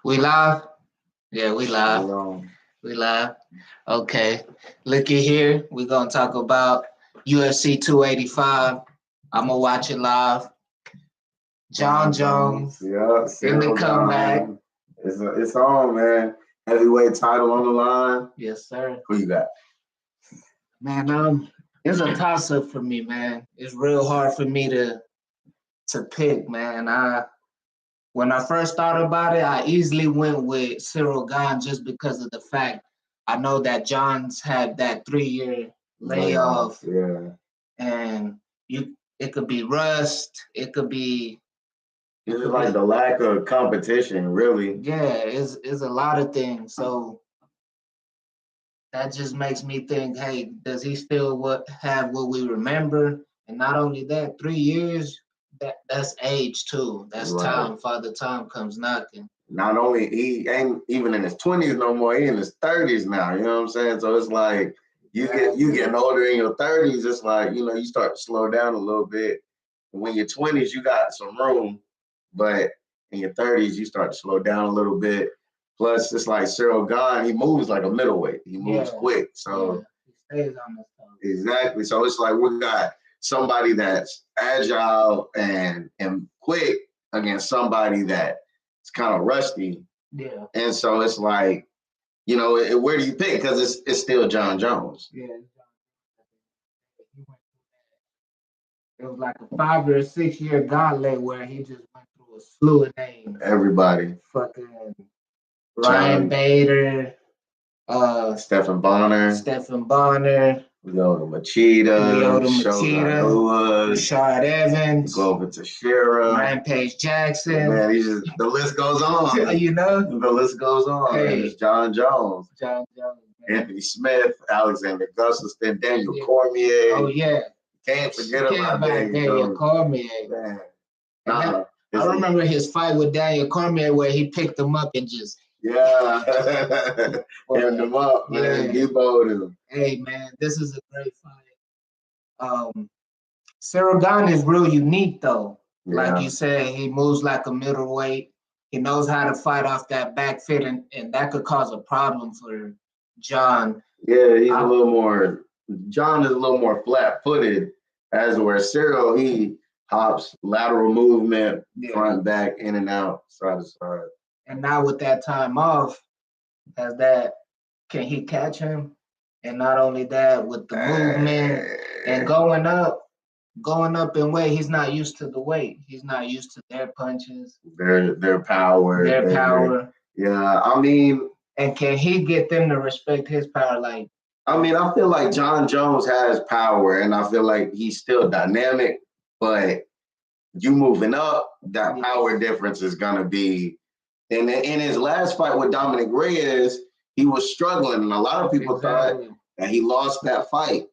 We live? Yeah, we live. Hold on. We live. Okay. Looky here. We're gonna talk about UFC 285. I'm gonna watch it live. John Jones Yeah, in the Ciryl comeback. Gane. It's on, man. Heavyweight title on the line. Yes, sir. Who you got? Man, it's a toss up for me, man. It's real hard for me to pick, man. When I first thought about it, I easily went with Ciryl Gane just because of the fact I know that John's had that 3 year layoff, Yeah. and it could be rust, it could be It's just like the lack of competition, really. yeah, it's a lot of things. So that just makes me think, hey, does he still have what we remember? And not only that, 3 years, that's age too. That's Right. time. Father Time comes knocking. Not only he ain't even in his 20s no more, he in his 30s now. You know what I'm saying? So it's like you getting older in your 30s. It's like you start to slow down a little bit. And when you're 20s, you got some room, but in your 30s, you start to slow down a little bit. Plus, it's like Ciryl Gane, he moves like a middleweight. He moves quick. So he stays on the top. exactly. So it's like we got somebody that's agile and quick against somebody that it's kind of rusty. Yeah. And so it's like, where do you pick? Because it's still John Jones. Yeah. It was like a 5 or 6 year gauntlet where he just went through a slew of names. Everybody. Fucking Ryan Bader, Stephen Bonner. Lyoto Machida. Machida, Rashard Evans, Glover Teixeira, Rampage Jackson. Man, the list goes on. The list goes on. Hey. It's John Jones. Anthony Smith, Alexander Gustafsson, Daniel Cormier. Oh, yeah. Can't forget about Daniel Cormier. Man. I remember his fight with Daniel Cormier where he picked him up and just hemmed him up, man. Deboed him. Hey, man, this is a great fight. Ciryl Gane is real unique, though. Yeah. Like you said, he moves like a middleweight. He knows how to fight off that back fit, and that could cause a problem for John. Yeah, he's a little more. John is a little more flat-footed, as where Ciryl, he hops, lateral movement, front, back, in and out, side to side. And now with that time off, can he catch him? And not only that, with the movement and going up in weight, he's not used to the weight. He's not used to their punches, their power. Yeah, I mean. And can he get them to respect his power? I feel like John Jones has power, and I feel like he's still dynamic, but you moving up, that power difference is going to be. And in his last fight with Dominic Reyes, he was struggling, and a lot of people thought that he lost that fight.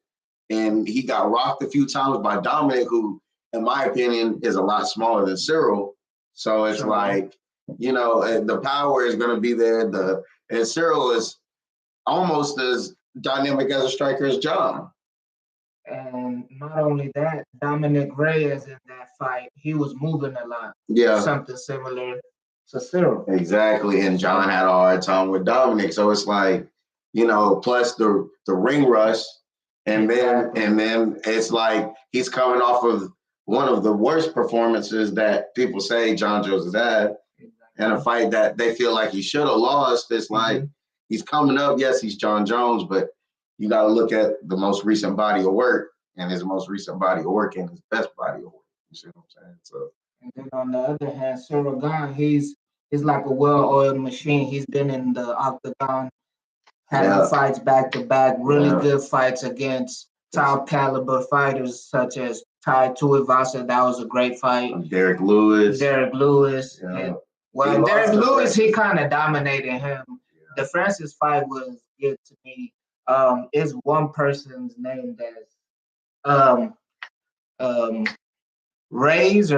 And he got rocked a few times by Dominic, who, in my opinion, is a lot smaller than Ciryl. So it's like, the power is going to be there. And Ciryl is almost as dynamic as a striker as John. And not only that, Dominic Reyes in that fight, he was moving a lot. Yeah. Something similar to Ciryl. Exactly. And John had a hard time with Dominic. So it's like, plus the ring rush. And then it's like he's coming off of one of the worst performances that people say John Jones has had. And a fight that they feel like he should have lost. It's like he's coming up. Yes, he's John Jones, but you got to look at the most recent body of work, and his most recent body of work and his best body of work. You see what I'm saying? So. And then on the other hand, Ciryl Gane, he's like a well-oiled machine. He's been in the octagon, having fights back to back, really good fights against top caliber fighters such as Tai Tuivasa. That was a great fight. Derek Lewis. Yeah. Well, Derek Lewis, he kind of dominated him. Yeah. The Francis fight was good to me. Is one person's name that's Mays.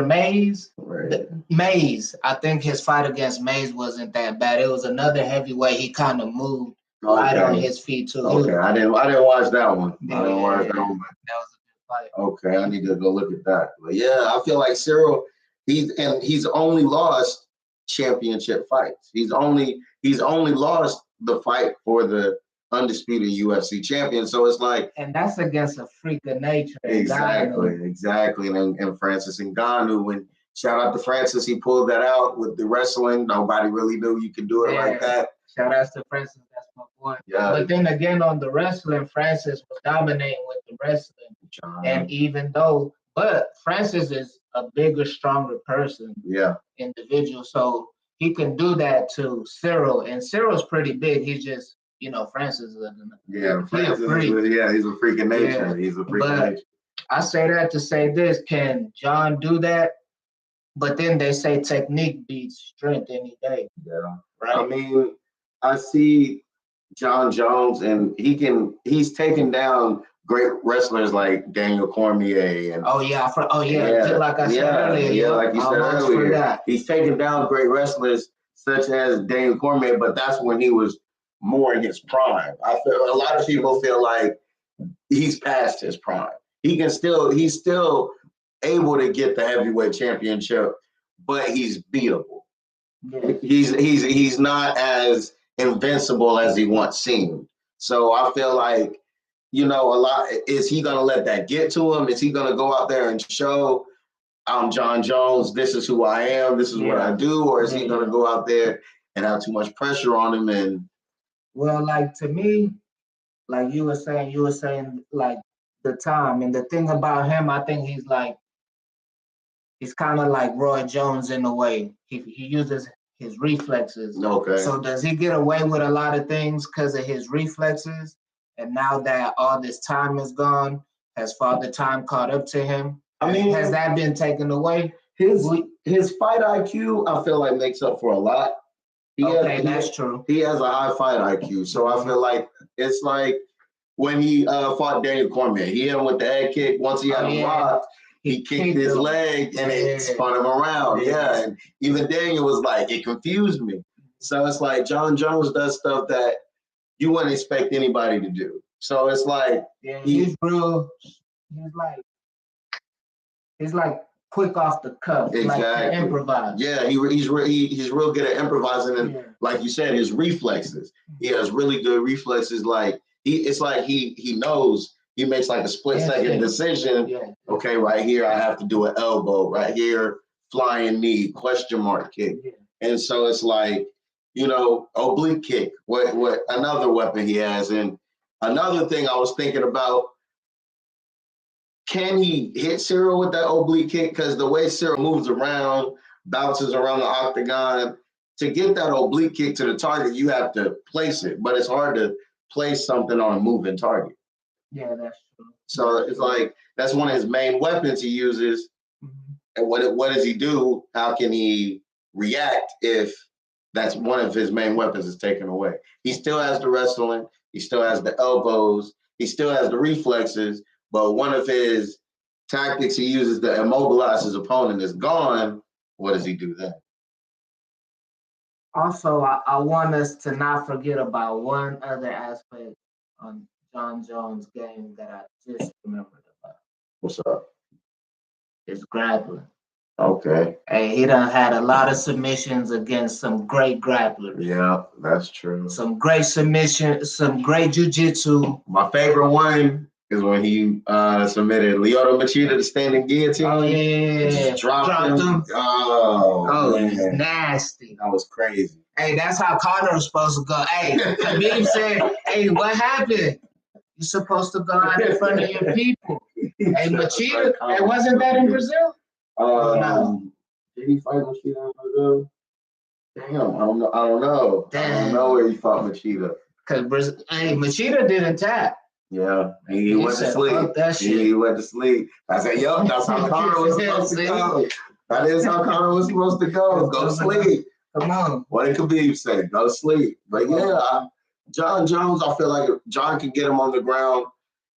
Mays. I think his fight against Mays wasn't that bad. It was another heavyweight. He kind of moved right on his feet too. Okay, I didn't watch that one. Yeah, I didn't watch that one. That was a good fight. Okay, I need to go look at that. But yeah, I feel like Ciryl, he's only lost championship fights. He's only lost the fight for the undisputed UFC champion. So it's like, and that's against a freak of nature. Exactly. And Francis Ngannou, when shout out to Francis, he pulled that out with the wrestling. Nobody really knew you could do it like that. Shout out to Francis, that's my boy. Yeah. But then again, on the wrestling, Francis was dominating with the wrestling. And even though, but Francis is a bigger, stronger person. Yeah. Individual. So he can do that to Ciryl. And Cyryl's pretty big. He's just, Francis is he's a freak of nature. Yeah. He's a freak of nature. I say that to say this: can John do that? But then they say technique beats strength any day. Yeah, right. I mean, I see John Jones, and he's taken down great wrestlers like Daniel Cormier and just like I said earlier. Yeah, like you said earlier. He's taken down great wrestlers such as Daniel Cormier, but that's when he was more in his prime. I feel a lot of people feel like he's past his prime. He's still able to get the heavyweight championship, but he's beatable. Yeah. He's not as invincible as he once seemed. So I feel like, a lot, is he going to let that get to him? Is he going to go out there and show, I'm John Jones, this is who I am, this is what I do? Or is he going to go out there and have too much pressure on him? And well, like, to me, like you were saying like the time, and the thing about him, I think he's kind of like Roy Jones in a way. He uses his reflexes. Okay. So does he get away with a lot of things because of his reflexes? And now that all this time is gone, has Father Time caught up to him? I mean, has that been taken away? His fight IQ, I feel like, makes up for a lot. That's true. He has a high fight IQ. So I feel like it's like when he fought Daniel Cormier, he hit him with the head kick. Once he had him locked, he kicked his leg and it spun him around. Yeah. And even Daniel was like, it confused me. So it's like John Jones does stuff that you wouldn't expect anybody to do. So it's like he's like quick off the cuff, exactly. Like improvise. Yeah, he's real good at improvising, and like you said, his reflexes. He has really good reflexes. Like it's like he knows. He makes like a split-second decision. Yeah. Okay, right here I have to do an elbow. Right here, flying knee, question mark kick. Yeah. And so it's like, oblique kick. What another weapon he has. And another thing I was thinking about, can he hit Ciryl with that oblique kick? Because the way Ciryl moves around, bounces around the octagon, to get that oblique kick to the target, you have to place it. But it's hard to place something on a moving target. Yeah, that's true. So it's like, that's one of his main weapons he uses. Mm-hmm. And what does he do? How can he react if that's one of his main weapons is taken away? He still has the wrestling. He still has the elbows. He still has the reflexes. But one of his tactics he uses to immobilize his opponent is gone. What does he do then? Also, I want us to not forget about one other aspect on John Jones' game that I just remembered about. What's up? It's grappling. Okay. Hey, he done had a lot of submissions against some great grapplers. Yeah, that's true. Some great submissions, some great jiu-jitsu. My favorite one is when he submitted Lyoto Machida to standing guillotine. Oh, yeah. Just dropped him. Oh, man. It's nasty. That was crazy. Hey, that's how Conor was supposed to go. Hey, Khabib said, hey, what happened? You're supposed to go out in front of your people. Hey, Machida, hey, wasn't that in Brazil? No. Did he fight Machida in Brazil? Damn, I don't know. Damn. I don't know where he fought Machida. Because Machida didn't tap. Yeah, he went to sleep. He went to sleep. I said, "Yo, that's how Conor was supposed to go. That is how Conor was supposed to go. Go to sleep. Come on." What did Khabib say? Go to sleep. But yeah, John Jones, I feel like if John can get him on the ground,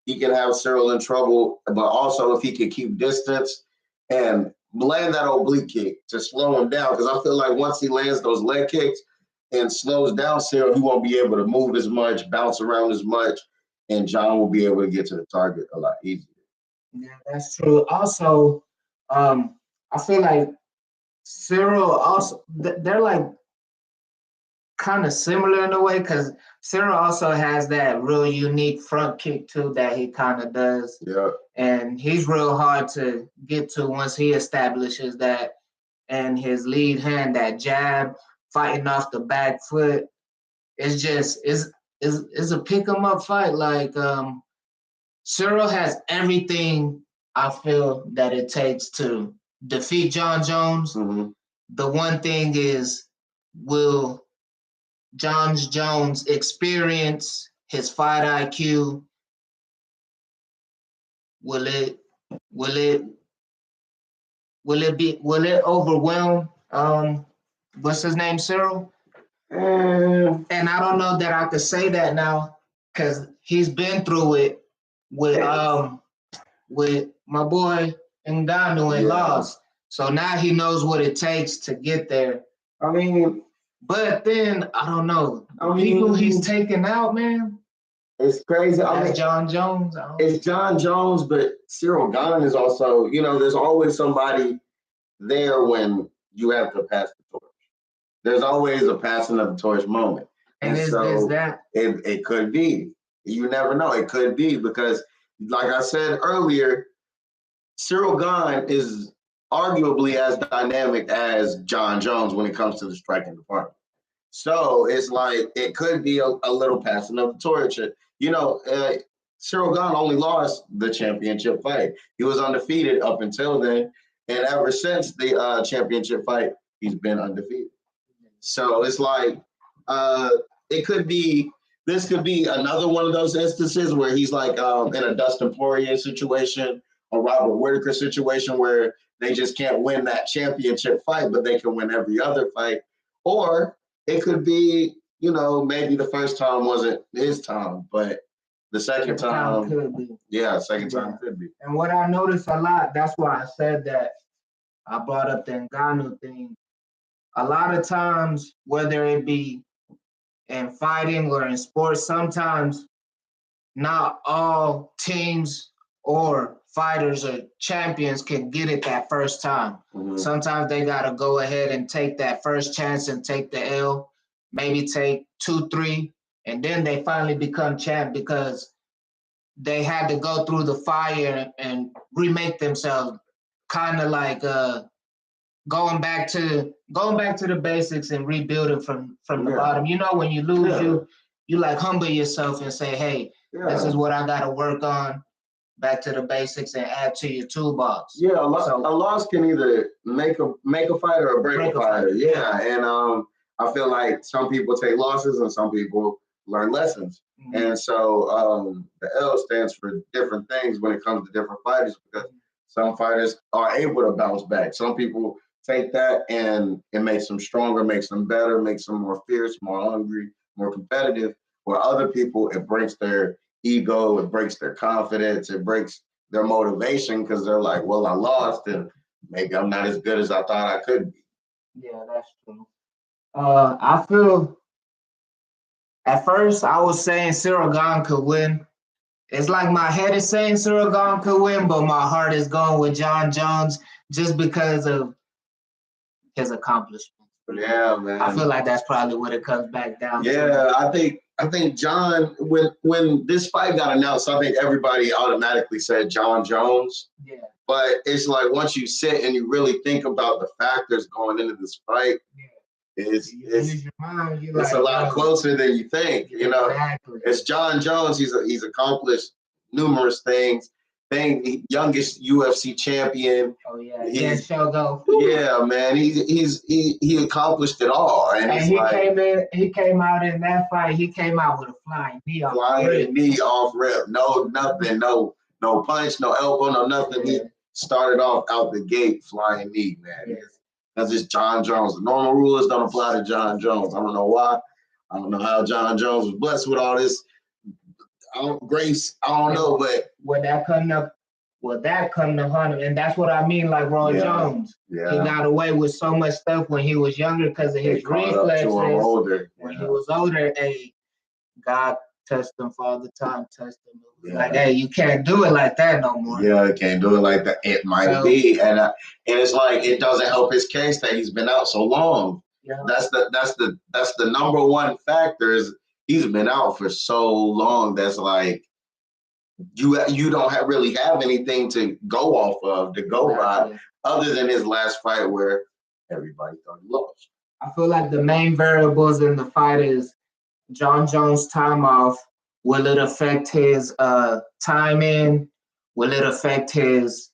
he can have Ciryl in trouble. But also, if he can keep distance and land that oblique kick to slow him down, because I feel like once he lands those leg kicks and slows down Ciryl, he won't be able to move as much, bounce around as much. And John will be able to get to the target a lot easier. Yeah, that's true. Also, I feel like Ciryl also, they're like kind of similar in a way because Ciryl also has that real unique front kick too that he kind of does. Yeah. And he's real hard to get to once he establishes that. And his lead hand, that jab, fighting off the back foot, it's just is a pick 'em up fight. Like Ciryl has everything I feel that it takes to defeat John Jones. Mm-hmm. The one thing is, will John Jones experience, his fight IQ, will it will it will it overwhelm what's his name, Ciryl? And I don't know that I could say that now because he's been through it with my boy Ngannou and lost. So now he knows what it takes to get there. I mean, but then I don't know. People he's taking out, man. It's crazy. That's John Jones. It's John Jones, but Ciryl Gane is also, there's always somebody there when you have to pass the torch. There's always a passing of the torch moment. And is that? It could be. You never know. It could be because, like I said earlier, Ciryl Gane is arguably as dynamic as John Jones when it comes to the striking department. So it's like it could be a little passing of the torch. Ciryl Gane only lost the championship fight. He was undefeated up until then, and ever since the championship fight, he's been undefeated. So it's like it could be. This could be another one of those instances where he's like in a Dustin Poirier situation, a Robert Whittaker situation where they just can't win that championship fight, but they can win every other fight. Or it could be, maybe the first time wasn't his time, but the second time could be. Yeah, second time could be. And what I noticed a lot, that's why I said that I brought up the Ngannou thing. A lot of times, whether it be in fighting or in sports, sometimes not all teams or fighters or champions can get it that first time. Mm-hmm. Sometimes they got to go ahead and take that first chance and take the L, maybe take 2, 3, and then they finally become champ because they had to go through the fire and remake themselves, kind of like going back to the basics and rebuilding from the bottom. When you lose, you like humble yourself and say, hey, this is what I got to work on. Back to the basics and add to your toolbox. Yeah, a loss can either make a fighter or break a fighter. Yeah, and I feel like some people take losses and some people learn lessons. Mm-hmm. And so the L stands for different things when it comes to different fighters because some fighters are able to bounce back. Some people take that and it makes them stronger, makes them better, makes them more fierce, more hungry, more competitive. Where other people, it breaks their ego, it breaks their confidence, it breaks their motivation because they're like, well, I lost and maybe I'm not as good as I thought I could be. Yeah, that's true. I feel at first I was saying Ciryl Gane could win. It's like my head is saying Ciryl Gane could win, but my heart is going with John Jones just because of his accomplishments. Yeah, man. I feel like that's probably what it comes back down to. Yeah, I think John, when this fight got announced, I think everybody automatically said John Jones. Yeah. But it's like once you sit and you really think about the factors going into this fight, it's a lot closer than you think. Exactly. It's John Jones. He's accomplished numerous things. Youngest UFC champion. Oh yeah, Shogo. Yeah, man, he accomplished it all, and he came out in that fight. He came out with a flying knee off rip. No nothing, no punch, no elbow, no nothing. Yeah. He started off out the gate flying knee, man. Yeah. That's just John Jones. The normal rules don't apply to John Jones. I don't know why. I don't know how John Jones was blessed with all this. Grace, I don't know, but would that come to haunt him? And that's what I mean, like Roy Jones. Yeah. He got away with so much stuff when he was younger because of his reflexes. Older. When he was older, God test him, Father Time test him. Like, hey, you can't do it like that no more. Yeah, you can't do it like that. It might be, and it's like it doesn't help his case that he's been out so long. Yeah. That's the number one factor is he's been out for so long. That's like you don't really have anything to go off of to go by other than his last fight where everybody thought he lost. I feel like the main variables in the fight is John Jones' time off. Will it affect his time in? Will it affect his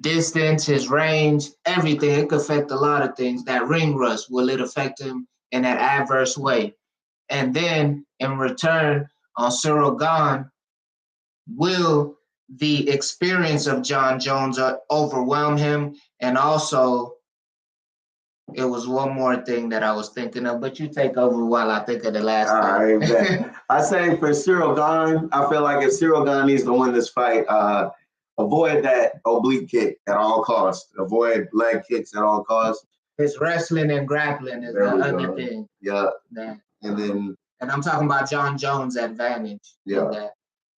distance, his range, everything? It could affect a lot of things. That ring rust, will it affect him in that adverse way? And then in return, on Ciryl Gane, will the experience of John Jones overwhelm him? And also, it was one more thing that I was thinking of, but you take over while I think of the last thing. Right, I say for Ciryl Gane, I feel like if Ciryl Gane needs to win this fight, avoid that oblique kick at all costs. Avoid leg kicks at all costs. His wrestling and grappling is the other thing. Yeah. And I'm talking about John Jones' advantage. Yeah.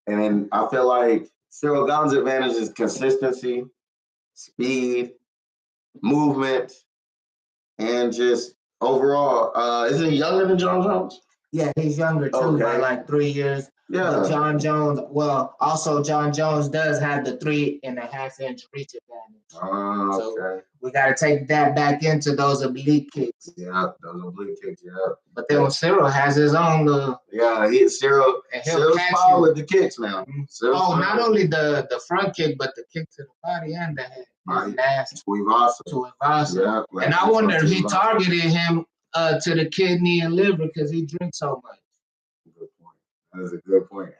And then I feel like Ciryl Gane's advantage is consistency, speed, movement, and just overall, isn't he younger than John Jones? Yeah, he's younger too by like 3 years. Yeah. But John Jones, also John Jones does have the 3.5-inch reach advantage. So we got to take that back into those oblique kicks. Yeah, those oblique kicks, yeah. But then Ciryl has his own little. Yeah, Cyryl's power with the kicks now. Not only the front kick, but the kick to the body and the head. Nasty. Tuivasa. Yeah, like and I wonder if he targeted him to the kidney and liver because he drinks so much. Good point. That is a good point.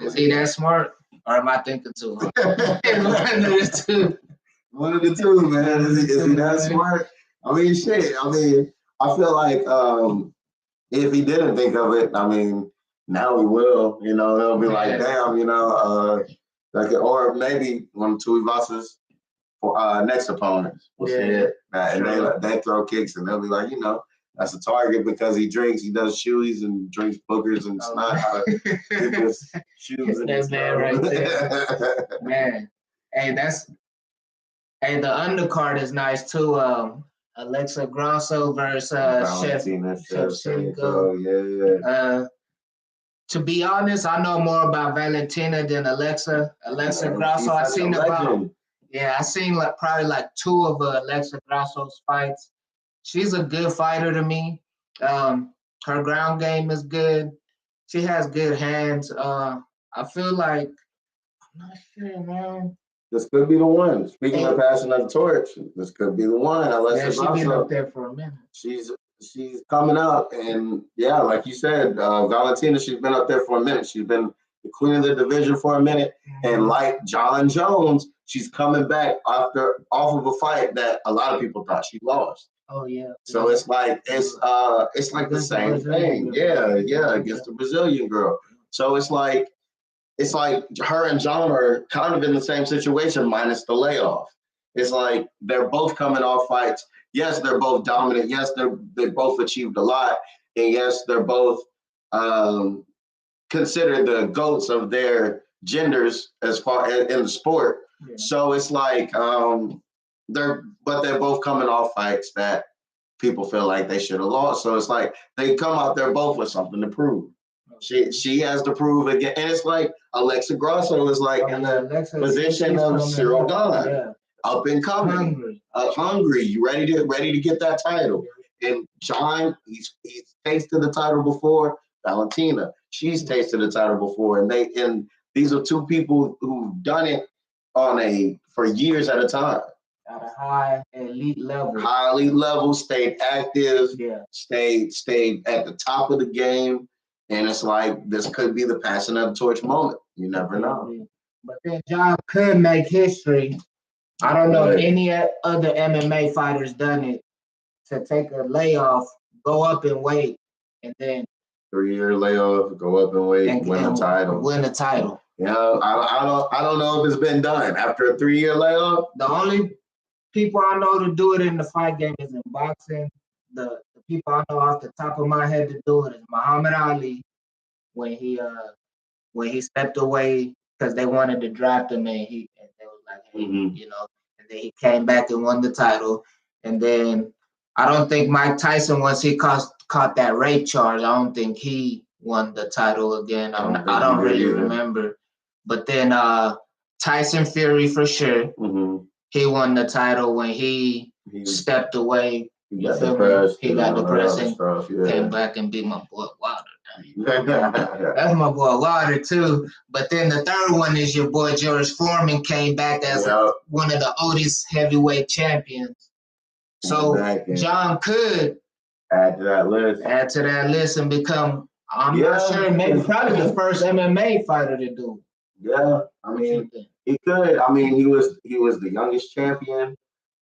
Is he that smart? Or am I thinking too hard? One of the two, man. Is he that smart? I mean, shit. I mean, I feel like if he didn't think of it, I mean, now he will. You know, he'll be like, damn, you know, like, or maybe one of Tuivasa's next opponents will see it. And they throw kicks and they'll be like, you know, that's a target because he drinks, he does shoeies and drinks boogers and snot. He just shoes in his man right there. Man. Hey, the undercard is nice too. Alexa Grasso versus Shevchenko. Yeah. To be honest, I know more about Valentina than Alexa. Alexa Grasso, I seen probably like 2 of Alexa Grasso's fights. She's a good fighter to me. Her ground game is good. She has good hands. I feel like I'm not sure, man. This could be the one. Speaking of passing of the torch, this could be the one. She's been up there for a minute. She's coming up, and yeah, like you said, Valentina, she's been up there for a minute. She's been the queen of the division for a minute, and like John Jones, she's coming back off of a fight that a lot of people thought she lost. Oh yeah. So it's like the same thing. Yeah, against the Brazilian girl. So it's like her and John are kind of in the same situation minus the layoff. It's like they're both coming off fights. Yes, they're both dominant. Yes, they both achieved a lot. And yes, they're both considered the GOATs of their genders as far as in the sport. Yeah. So it's like they're both coming off fights that people feel like they should have lost. So it's like they come out there both with something to prove. She has to prove again, and it's like Alexa Grasso is like in the position of Ciryl Gane, up and coming, hungry, you ready to get that title. And John, he's tasted the title before. Valentina, she's tasted the title before, and these are 2 people who've done it for years at a time. At a high elite level, stayed active, stayed at the top of the game. And it's like, this could be the passing of the torch moment. You never know. But then John could make history. I don't know if any other MMA fighters done it, to take a layoff, go up in weight, and then 3-year layoff, go up in weight, win a title. Win a title. Yeah, I don't know if it's been done after a 3-year layoff. The only people I know to do it in the fight game is in boxing. The people I know off the top of my head to do it is Muhammad Ali, when he stepped away because they wanted to draft him, and they was like, hey, and then he came back and won the title. And then I don't think Mike Tyson, once he caught that rape charge, I don't think he won the title again. I don't really remember. But then Tyson Fury for sure. He won the title when he stepped away. He got depressed. He got depressed and came back and beat my boy Wilder. That's my boy Wilder too. But then the third one is your boy George Foreman came back as one of the oldest heavyweight champions. So John could add to that list and become, I'm not sure, maybe probably the first MMA fighter to do. Yeah, I mean, he could. I mean, he was the youngest champion.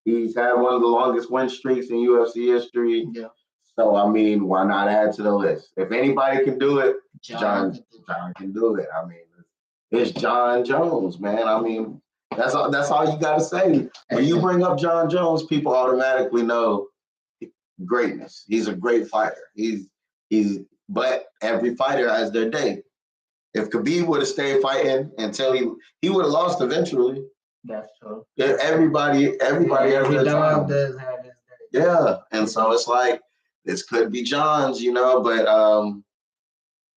He's had one of the longest win streaks in UFC history. Yeah. So I mean, why not add to the list? If anybody can do it, John can do it. I mean, it's John Jones, man. I mean, that's all you gotta say. When you bring up John Jones, people automatically know greatness. He's a great fighter. But every fighter has their day. If Khabib would have stayed fighting until he would have lost eventually. That's true. Everybody every dog does have his day. Yeah, and so it's like this could be John's, but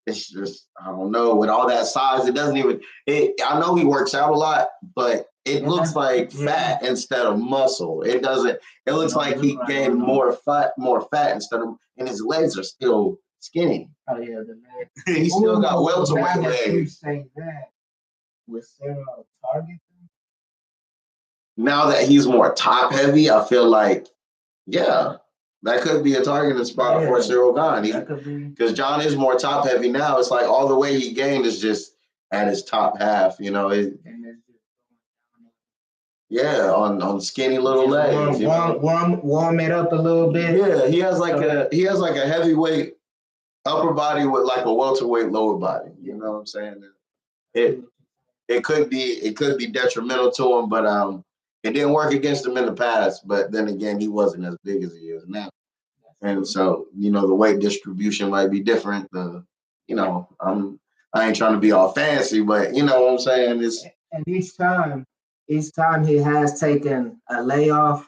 it's just, I don't know, with all that size, it doesn't even. I know he works out a lot, but it looks like fat instead of muscle. It doesn't. It looks like he gained more fat instead of, and his legs are still skinny. Oh yeah, the legs. He still got welterweight legs. You say that with Ciryl target. Now that he's more top heavy, I feel like, that could be a targeting spot for Ciryl Gane. Because John is more top heavy now. It's like all the weight he gained is just at his top half, on skinny little legs. Warm it up a little bit. Yeah, he has like a heavyweight upper body with like a welterweight lower body. You know what I'm saying? It could be detrimental to him, but it didn't work against him in the past. But then again, he wasn't as big as he is now, and so the weight distribution might be different. I ain't trying to be all fancy, but you know what I'm saying. And each time he has taken a layoff,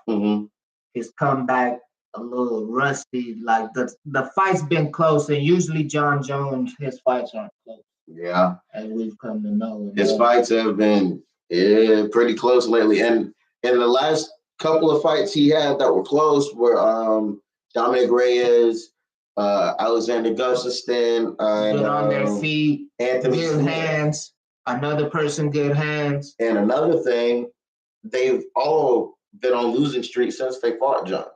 he's come back a little rusty. Like the fight's been close, and usually John Jones, his fights aren't close. Yeah, as we've come to know. His fights have been pretty close lately, and in the last couple of fights he had that were close were Dominic Reyes, Alexander Gustafsson, good on their feet, Anthony good Smith. Hands. Another person, good hands. And another thing, they've all been on losing streak since they fought John.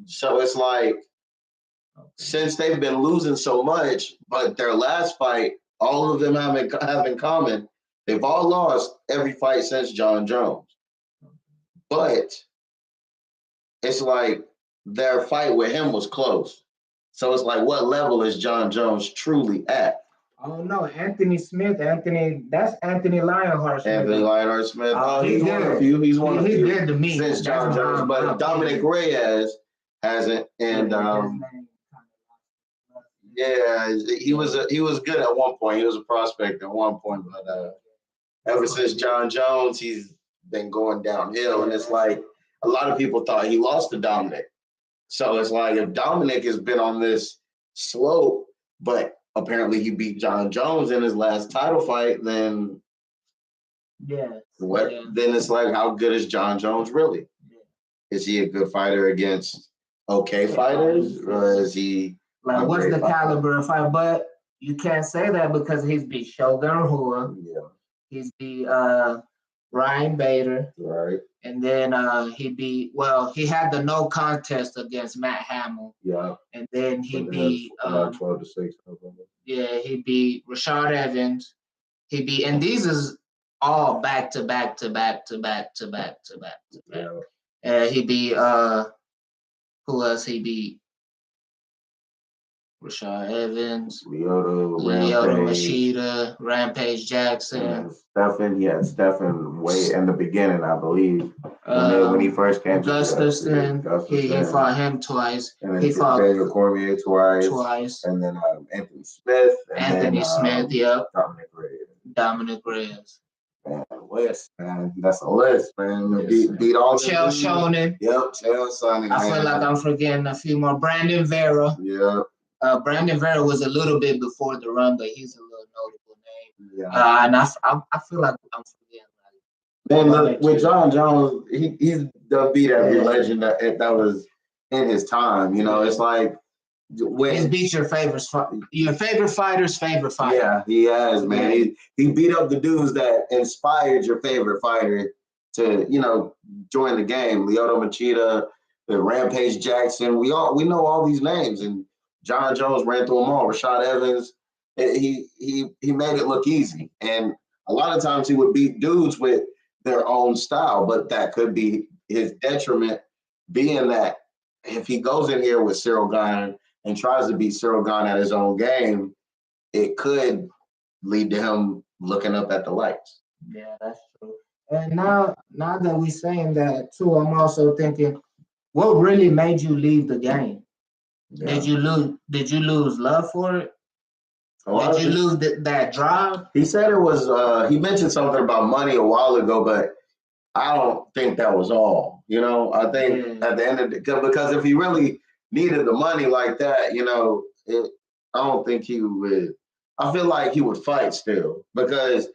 So it's like, since they've been losing so much, but their last fight, all of them have in common, they've all lost every fight since John Jones. But it's like their fight with him was close. So it's like, what level is John Jones truly at? Oh no, Anthony Smith, that's Anthony Lionheart Smith. Anthony Lionheart Smith. He's one of you. He's one of you. He's good to me. Since John Jones, but Dominic Reyes hasn't, and he was good at one point. He was a prospect at one point, but ever since John Jones, he's been going downhill. And it's like a lot of people thought he lost to Dominic. So it's like if Dominic has been on this slope, but apparently he beat John Jones in his last title fight, then then it's like, how good is John Jones really? Is he a good fighter against okay fighters, or is he like what's the caliber of fight? But you can't say that because he's beat Shogun Rua. Yeah. He's beat Ryan Bader. Right. And then he had the no contest against Matt Hamill. Yeah. And then he beat 12-6. Yeah, he beat Rashad Evans. And these is all back to back. Yeah. He beat who else he beat? Rashad Evans, Lyoto Machida, Rampage Jackson. Stephen way in the beginning, I believe. When he first came Gustafson, to the UFC. He fought him twice. And then he fought Daniel Cormier twice. And then Anthony Smith. And Smith, yep. Dominic Reyes. Man, list, man. That's a list, man. Beat all Chael Sonnen. Yep, Chael Sonnen. I feel like I'm forgetting a few more. Brandon Vera. Yeah. Brandon Vera was a little bit before the run, but he's a little notable name. Yeah. And I feel like I'm forgetting. Man, look, with John Jones, he's done beat every legend that was in his time. You know, it's like he's beat your favorite fighter's favorite fighter. Yeah, he has, man. Yeah. He beat up the dudes that inspired your favorite fighter to, join the game. Lyoto Machida, Rampage Jackson. We know all these names, and John Jones ran through them all. Rashad Evans. He made it look easy, and a lot of times he would beat dudes with their own style, but that could be his detriment, being that if he goes in here with Ciryl Gane and tries to beat Ciryl Gane at his own game, it could lead to him looking up at the lights. Yeah, that's true. And now that we're saying that too, I'm also thinking, what really made you leave the game? Yeah. Did you lose love for it? Did you lose that drive? He said it was. He mentioned something about money a while ago, but I don't think that was all. I think at the end of because if he really needed the money like that, I don't think he would. I feel like he would fight still, because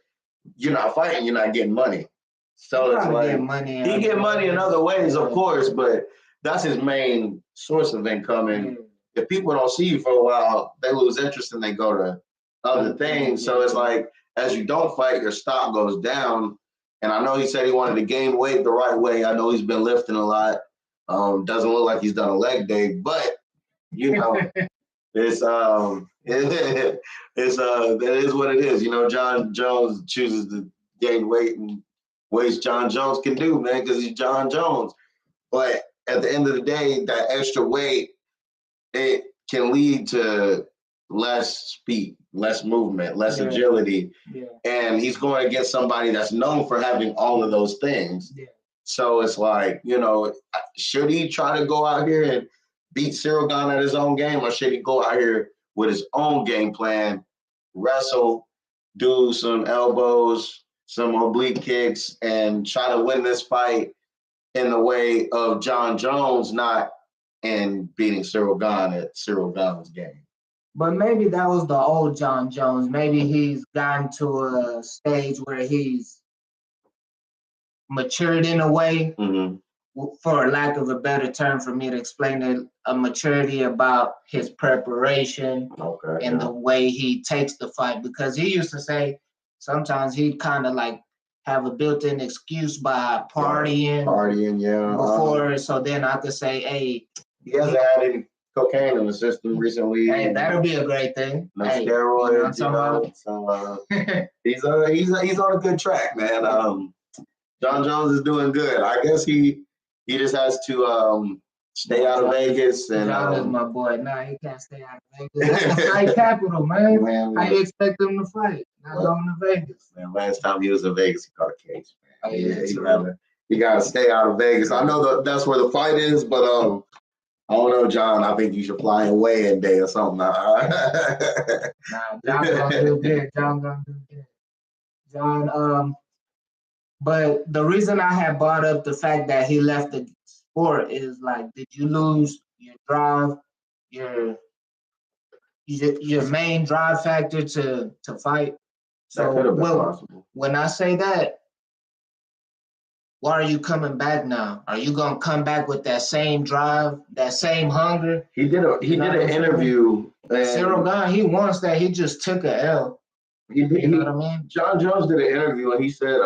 you're not fighting, you're not getting money. So it's like he get money in other ways, of course, but that's his main source of income. And if people don't see you for a while, they lose interest and they go to other things. So it's like, as you don't fight, your stock goes down. And I know he said he wanted to gain weight the right way. I know he's been lifting a lot. Doesn't look like he's done a leg day, but it's that is what it is. John Jones chooses to gain weight in ways John Jones can do, man, because he's John Jones. But at the end of the day, that extra weight, it can lead to less speed, less movement, less agility. Yeah. And he's going against somebody that's known for having all of those things. Yeah. So it's like, should he try to go out here and beat Ciryl Gane at his own game, or should he go out here with his own game plan, wrestle, do some elbows, some oblique kicks, and try to win this fight in the way of John Jones, not in beating Ciryl Gane at Ciryl Gane's game? But maybe that was the old John Jones. Maybe he's gotten to a stage where he's matured in a way, for lack of a better term for me to explain it, a maturity about his preparation and the way he takes the fight. Because he used to say sometimes he'd kind of like have a built-in excuse by partying. Before, so then I could say, hey, he hasn't had any cocaine in the system recently. Hey, that'll be a great thing. No steroids, So he's on a good track, man. John Jones is doing good. I guess he just has to stay out of Vegas. And John is my boy. Nah, he can't stay out of Vegas. That's the fight capital, man. How you expect him to fight? Not going to Vegas. Man, last time he was in Vegas, he caught a case. Man. He gotta stay out of Vegas. I know that's where the fight is, but I don't know, John. I think you should fly away in day or something. Nah, John's gonna do good. John, but the reason I had brought up the fact that he left the sport is like, did you lose your drive, your main drive factor to fight? So when I say that, why are you coming back now? Are you gonna come back with that same drive, that same hunger? He did an interview. Ciryl Gane, he wants that. He just took a L. You know what I mean? John Jones did an interview and he said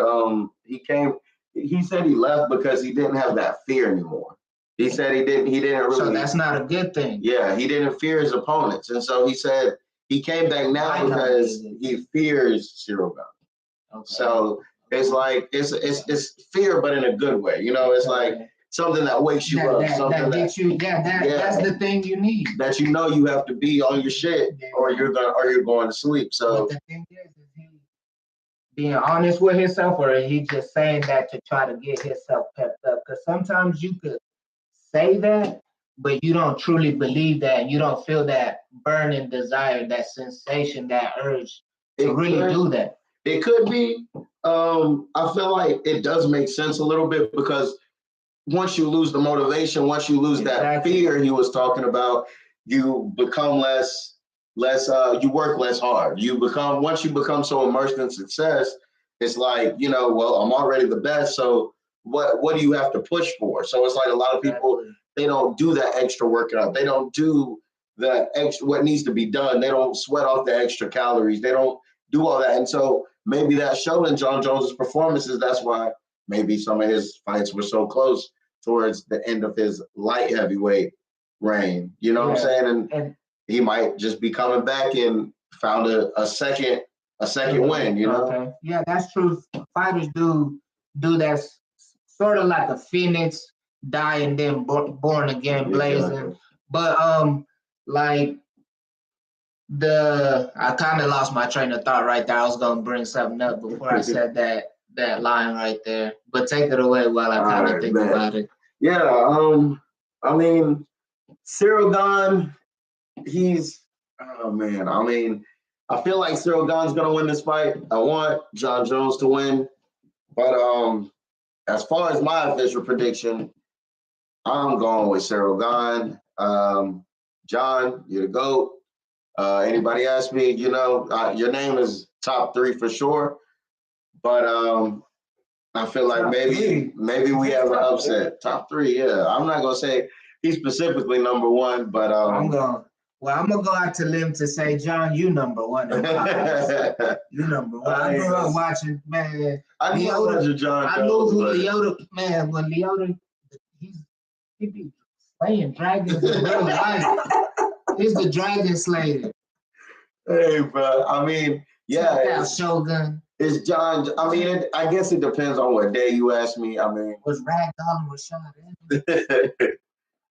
he said he left because he didn't have that fear anymore. He said he didn't really. So that's not a good thing. Yeah, he didn't fear his opponents. And so he said he came back now because he fears Ciryl Gane. Okay. So it's like it's fear, but in a good way. It's like something that wakes you up, something that gets you. That's the thing you need. That you know you have to be on your shit, or you're going to sleep. So but the thing is he being honest with himself, or he just saying that to try to get himself pepped up? Because sometimes you could say that, but you don't truly believe that, and you don't feel that burning desire, that sensation, that urge to really do that. It could be. I feel like it does make sense a little bit, because once you lose the motivation, once you lose that fear he was talking about, you become you work less hard. Once you become so immersed in success, it's like, well, I'm already the best, so what do you have to push for? So it's like a lot of people, they don't do that extra workout. They don't do the extra what needs to be done. They don't sweat off the extra calories. They don't do all that. And so maybe that showed in John Jones's performances. That's why maybe some of his fights were so close towards the end of his light heavyweight reign. You know what I'm saying? And he might just be coming back and found a second win, Okay. Yeah, that's true. Fighters do that, sort of like a phoenix, die and then born again, blazing. Exactly. But like I kind of lost my train of thought right there. I was gonna bring something up before I said that line right there. But take it away while I kind of think about it. Yeah, I mean, Ciryl Gane, I feel like Ciryl Gane's gonna win this fight. I want John Jones to win, but as far as my official prediction, I'm going with Ciryl Gane. John, you're the GOAT. Anybody ask me, your name is top 3 for sure, but I feel like maybe we have an upset. Top 3, yeah. I'm not gonna say he's specifically number 1, but I'm gonna go out to limb to say, John, you number 1. You number 1. I grew up watching, man. I knew who Leota, man. When Leota, he be slaying dragons in real life. He's the dragon slayer. Hey, bro. I mean, yeah. Shogun. It's John. I mean, I guess it depends on what day you ask me. I mean, was Ragdoll and Rashad?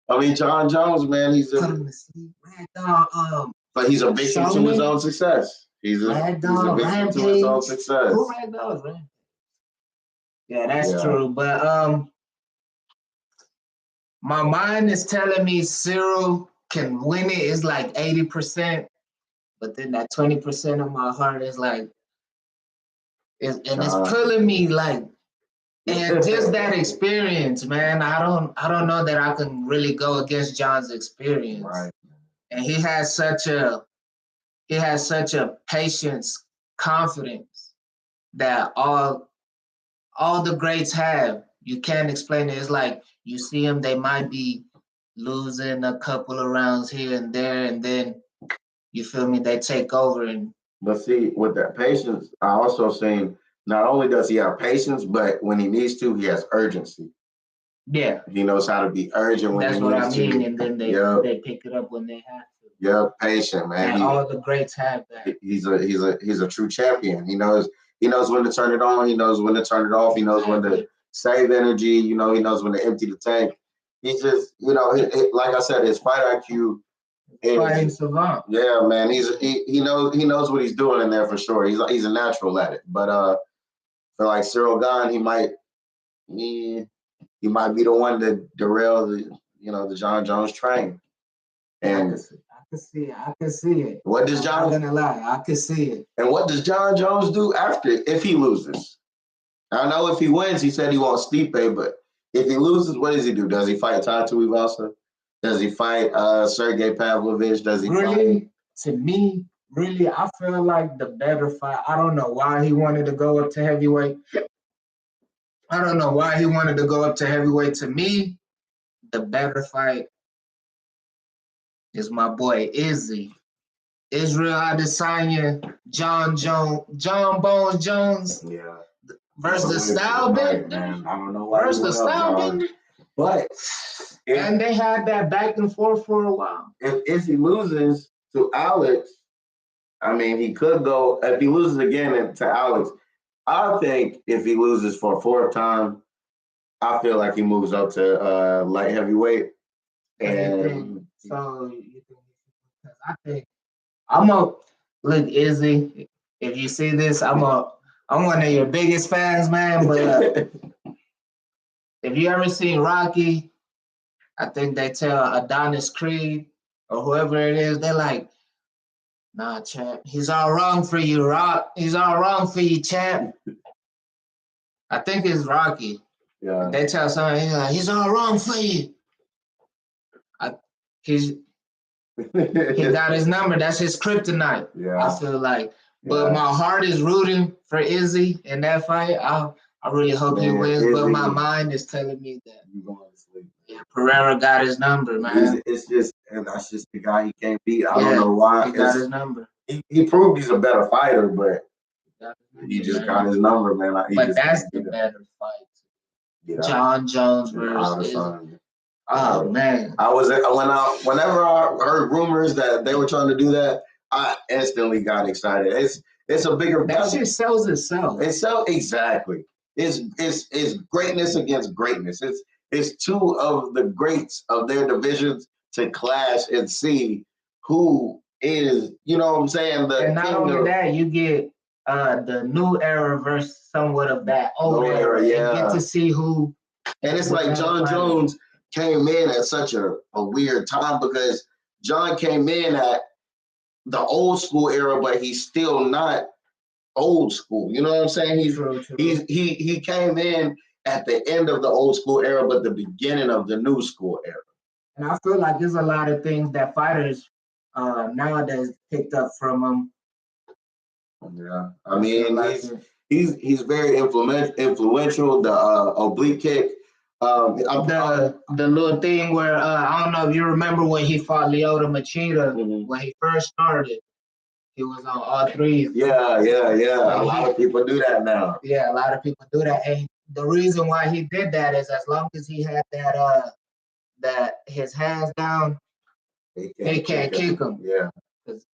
I mean, John Jones, man, he's a. Put him to sleep. Ragdoll. But he's a victim to his own success. He's a victim to his own success. Who Ragdoll is Rampage? Yeah, that's true. But my mind is telling me Ciryl can win it. It's like 80%, but then that 20% of my heart is like. It's pulling me like, and just that experience, man. I don't know that I can really go against John's experience. Right. And he has such a patience, confidence that all the greats have. You can't explain it. It's like you see them, they might be losing a couple of rounds here and there, and then you feel me, they take over. But see, with that patience, I also seen not only does he have patience, but when he needs to, he has urgency. Yeah. He knows how to be urgent when he needs to. That's what I mean, and then they pick it up when they have to. Yeah, patient, man. And all the greats have that. He's a true champion. He knows when to turn it on. He knows when to turn it off. He knows when to save energy. He knows when to empty the tank. He's just, like I said, his fight IQ. Fighting savant. Yeah, man. He knows what he's doing in there for sure. He's a natural at it. But I feel like Ciryl Gane, he might be the one to derail the John Jones train. And I can see it. What does John? I'm not gonna lie, I can see it. And what does John Jones do if he loses? I know if he wins, he said he wants Stipe, but if he loses, what does he do? Does he fight Tai Tuivasa? Does he fight Sergey Pavlovich? Does he fight? To me, really, I feel like the better fight. I don't know why he wanted to go up to heavyweight. To me, the better fight is my boy Izzy. Israel Adesanya, John Bones Jones. Yeah. Versus the style bender. I don't know why. Versus the style bender. But and they had that back and forth for a while. If he loses to Alex, I mean, he could go. If he loses again to Alex, I think if he loses for a 4th time, I feel like he moves up to light heavyweight. And so you think, because I think I'm a look, Izzy. If you see this, I'm one of your biggest fans, man. But if you ever seen Rocky, I think they tell Adonis Creed or whoever it is, they're like, nah, champ, he's all wrong for you, Rock. He's all wrong for you, champ. I think it's Rocky. Yeah. They tell somebody, he's all wrong for you. He got his number. That's his kryptonite. Yeah. I feel like. But my heart is rooting for Izzy in that fight. I really hope he wins, Izzy, but my mind is telling me that you're going to sleep. Yeah, Pereira got his number, man. It's just, and that's just the guy he can't beat. I don't know why. He got his number. He proved he's a better fighter, but he just got his number, man. But that's the better fight. Yeah. John Jones versus Izzy. Oh man! Whenever I heard rumors that they were trying to do that, I instantly got excited. It's a bigger. That shit sells itself. Exactly. It's greatness against greatness. It's two of the greats of their divisions to clash and see who is, you know what I'm saying? And not only that, you get the new era versus somewhat of that old era. Yeah. And get to see who. And it's like John Jones came in at such a weird time because John came in at the old school era, but he's still not old school. You know what I'm saying? He came in at the end of the old school era, but the beginning of the new school era. And I feel like there's a lot of things that fighters nowadays picked up from him. Yeah, I mean he's very influential. The oblique kick. The little thing where I don't know if you remember when he fought Lyoto Machida when he first started. He was on all three. Yeah. A lot of people do that now. Yeah, a lot of people do that. And the reason why he did that is as long as he had that his hands down, they can't kick him. Yeah. It's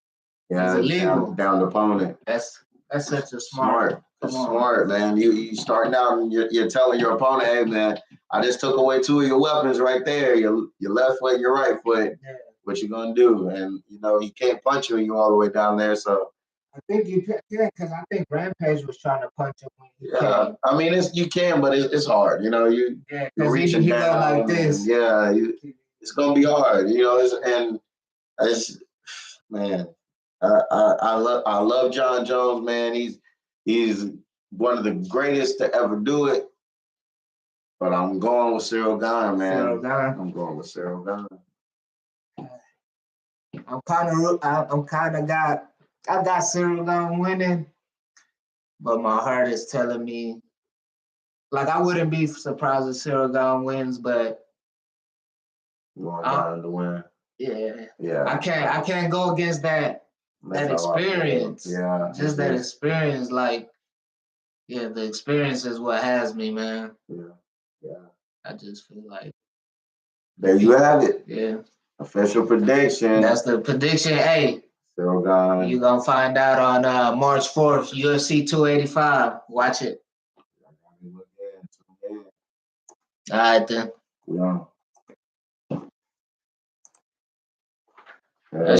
illegal. Down the opponent. That's such a smart. It's smart, man. You starting out and you're telling your opponent, hey man, I just took away two of your weapons right there. Your left foot and your right foot. Yeah. What you gonna do? And you know he can't punch you all the way down there. So I think you can, because I think Rampage was trying to punch him when he came. I mean you can, but it's hard. You know you're reaching down like this. It's gonna be hard. You know, man. I love John Jones, man. He's one of the greatest to ever do it. But I'm going with Ciryl Gane, man. I'm going with Ciryl Gane. I got Ciryl Gane winning, but my heart is telling me, like, I wouldn't be surprised if Ciryl Gane wins, but you want Gane to win. Yeah. I can't go against that experience. Yeah. Just that experience, like, the experience is what has me, man. Yeah. I just feel like. There you have it. Yeah. Official prediction. That's the prediction. Hey. Ciryl Gane. You're going to find out on March 4th, UFC 285. Watch it. All right, then. Yeah.